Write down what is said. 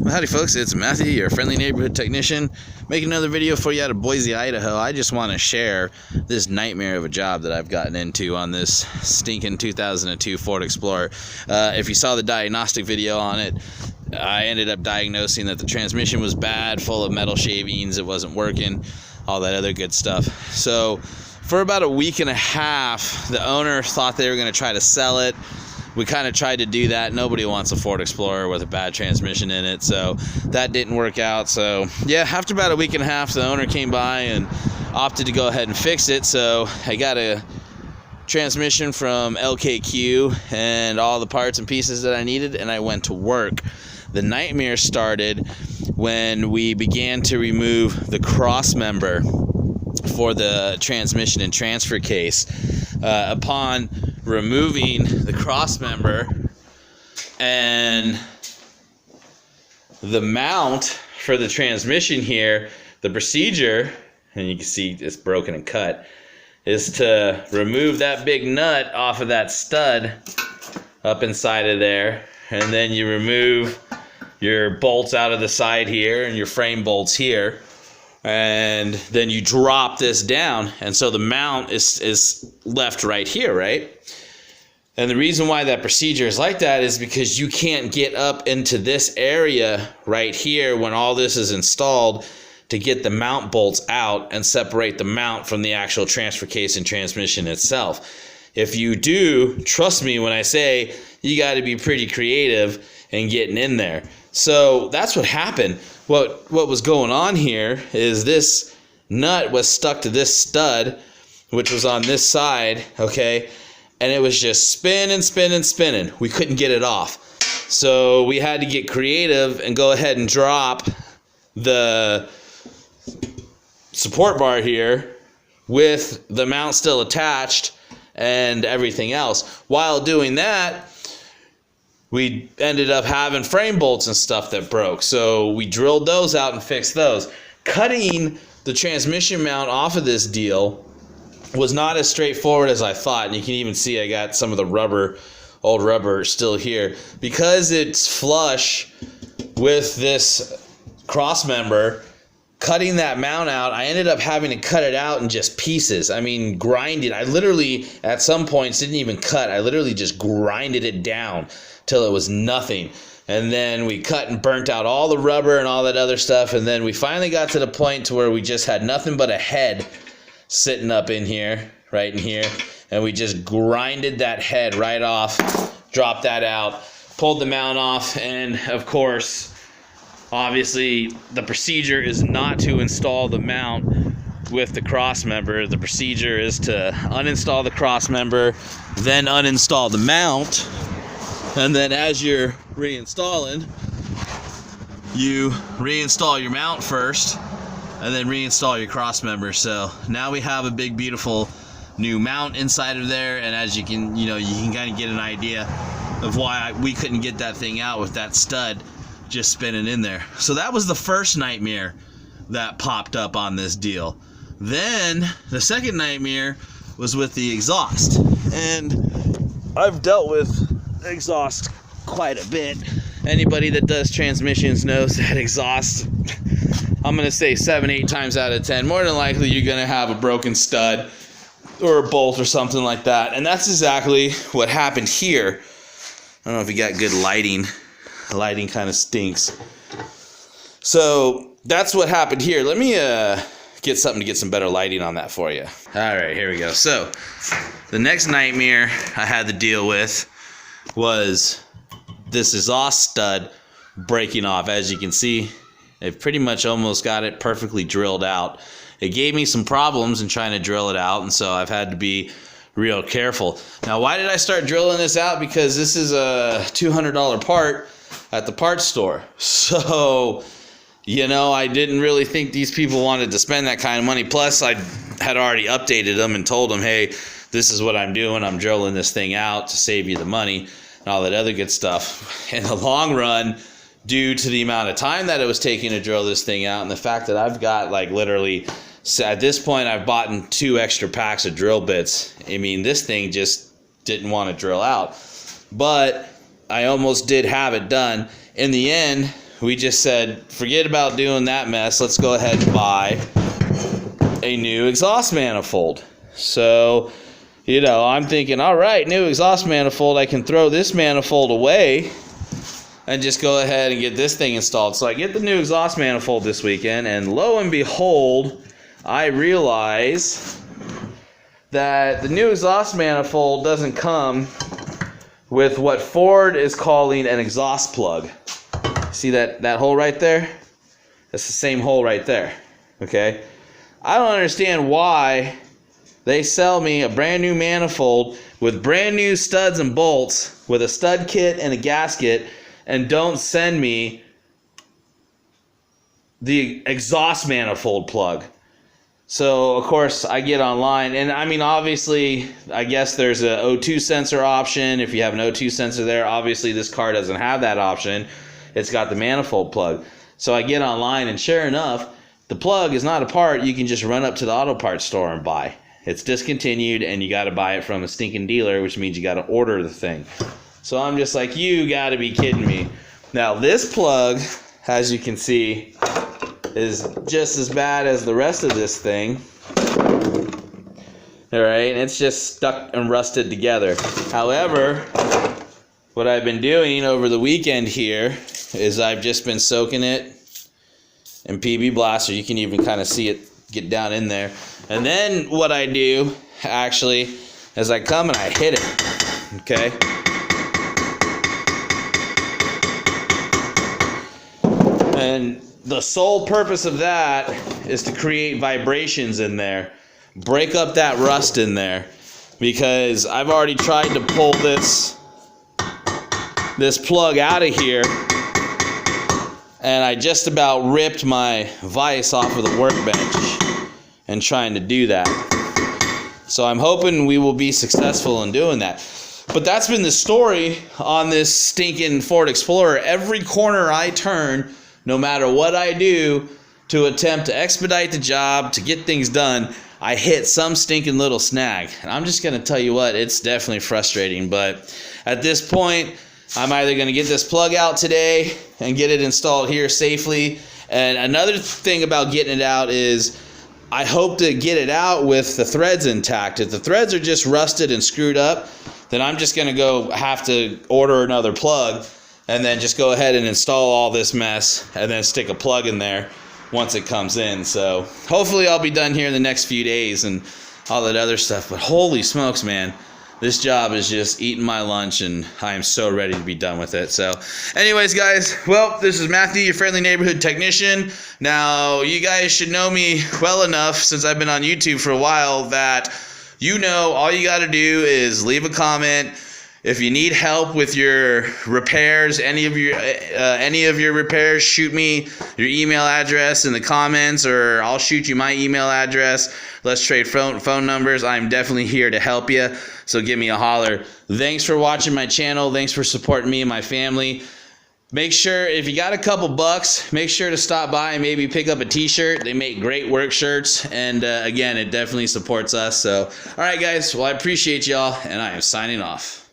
Well, howdy folks, it's Matthew, your friendly neighborhood technician, making another video for you out of Boise, Idaho. I just want to share this nightmare of a job that I've gotten into on this stinking 2002 Ford Explorer. If you saw the diagnostic video on it, I ended up diagnosing that the transmission was bad, full of metal shavings, it wasn't working, all that other good stuff. So for about a week and a half, the owner thought they were going to try to sell it. We kind of tried to do that. Nobody wants a Ford Explorer with a bad transmission in it, so that didn't work out. So yeah, after about a week and a half, the owner came by and opted to go ahead and fix it. So I got a transmission from LKQ and all the parts and pieces that I needed, and I went to work. The nightmare started when we began to remove the crossmember for the transmission and transfer case. Upon removing the crossmember and the mount for the transmission here, the procedure, and you can see it's broken and cut, is to remove that big nut off of that stud up inside of there, and then you remove your bolts out of the side here and your frame bolts here, and then you drop this down, and so the mount is left right here, right? And the reason why that procedure is like that is because you can't get up into this area right here when all this is installed to get the mount bolts out and separate the mount from the actual transfer case and transmission itself. If you do, trust me when I say you got to be pretty creative in getting in there. So that's what happened. What was going on here is this nut was stuck to this stud, which was on this side, okay? And it was just spinning. We couldn't get it off. So we had to get creative and go ahead and drop the support bar here with the mount still attached and everything else. While doing that, we ended up having frame bolts and stuff that broke. So we drilled those out and fixed those. Cutting the transmission mount off of this deal was not as straightforward as I thought. And you can even see I got some of the old rubber still here. Because it's flush with this cross member, cutting that mount out, I ended up having to cut it out in just pieces. I mean, grind it. I literally, at some points, didn't even cut. I literally just grinded it down till it was nothing. And then we cut and burnt out all the rubber and all that other stuff. And then we finally got to the point to where we just had nothing but a head sitting up in here, right in here. And we just grinded that head right off, dropped that out, pulled the mount off. And of course, obviously, the procedure is not to install the mount with the cross member. The procedure is to uninstall the cross member, then uninstall the mount. And then as you're reinstalling, you reinstall your mount first and then reinstall your cross member. So now we have a big beautiful new mount inside of there, and as you can kind of get an idea of why we couldn't get that thing out with that stud just spinning in there. So that was the first nightmare that popped up on this deal. Then the second nightmare was with the exhaust, and I've dealt with exhaust quite a bit. Anybody that does transmissions knows that exhaust, I'm going to say 7-8 times out of 10, more than likely you're going to have a broken stud or a bolt or something like that. And that's exactly what happened here. I don't know if you got good lighting. The lighting kind of stinks. So that's what happened here. Let me get something to get some better lighting on that for you. All right, here we go. So the next nightmare I had to deal with was this exhaust stud breaking off. As you can see, I've pretty much almost got it perfectly drilled out. It gave me some problems in trying to drill it out, and so I've had to be real careful. Now, why did I start drilling this out? Because this is a $200 part at the parts store. So, I didn't really think these people wanted to spend that kind of money. Plus, I had already updated them and told them, hey, this is what I'm doing. I'm drilling this thing out to save you the money and all that other good stuff. In the long run, due to the amount of time that it was taking to drill this thing out and the fact that I've got literally, at this point, I've bought 2 extra packs of drill bits. I mean, this thing just didn't want to drill out. But I almost did have it done. In the end, we just said, forget about doing that mess. Let's go ahead and buy a new exhaust manifold. So, you know, I'm thinking, all right, new exhaust manifold. I can throw this manifold away and just go ahead and get this thing installed. So I get the new exhaust manifold this weekend, and lo and behold, I realize that the new exhaust manifold doesn't come with what Ford is calling an exhaust plug. See that hole right there? That's the same hole right there, okay? I don't understand why they sell me a brand new manifold with brand new studs and bolts with a stud kit and a gasket and don't send me the exhaust manifold plug. So, of course, I get online, and I mean, obviously, I guess there's a O2 sensor option. If you have an O2 sensor there, obviously this car doesn't have that option. It's got the manifold plug. So I get online, and sure enough, the plug is not a part you can just run up to the auto parts store and buy. It's discontinued, and you got to buy it from a stinking dealer, which means you got to order the thing. So I'm just like, you got to be kidding me. Now, this plug, as you can see, is just as bad as the rest of this thing. Alright, and it's just stuck and rusted together. However, what I've been doing over the weekend here is I've just been soaking it in PB Blaster. You can even kind of see it get down in there. And then what I do, actually, is I come and I hit it. Okay? And the sole purpose of that is to create vibrations in there. Break up that rust in there. Because I've already tried to pull this plug out of here, and I just about ripped my vise off of the workbench and trying to do that. So I'm hoping we will be successful in doing that. But that's been the story on this stinking Ford Explorer. Every corner I turn, no matter what I do to attempt to expedite the job, to get things done, I hit some stinking little snag. And I'm just going to tell you what, it's definitely frustrating. But at this point, I'm either going to get this plug out today and get it installed here safely. And another thing about getting it out is I hope to get it out with the threads intact. If the threads are just rusted and screwed up, then I'm just going to go have to order another plug and then just go ahead and install all this mess and then stick a plug in there once it comes in. So hopefully I'll be done here in the next few days and all that other stuff. But holy smokes, man. This job is just eating my lunch, and I am so ready to be done with it. So anyways, guys, well, this is Matthew, your friendly neighborhood technician. Now, you guys should know me well enough since I've been on YouTube for a while that you know all you got to do is leave a comment. If you need help with your repairs, any of your repairs, shoot me your email address in the comments, or I'll shoot you my email address. Let's trade phone numbers. I'm definitely here to help you, so give me a holler. Thanks for watching my channel. Thanks for supporting me and my family. Make sure, if you got a couple bucks, make sure to stop by and maybe pick up a t-shirt. They make great work shirts, and again, it definitely supports us. So, all right, guys, well, I appreciate y'all, and I am signing off.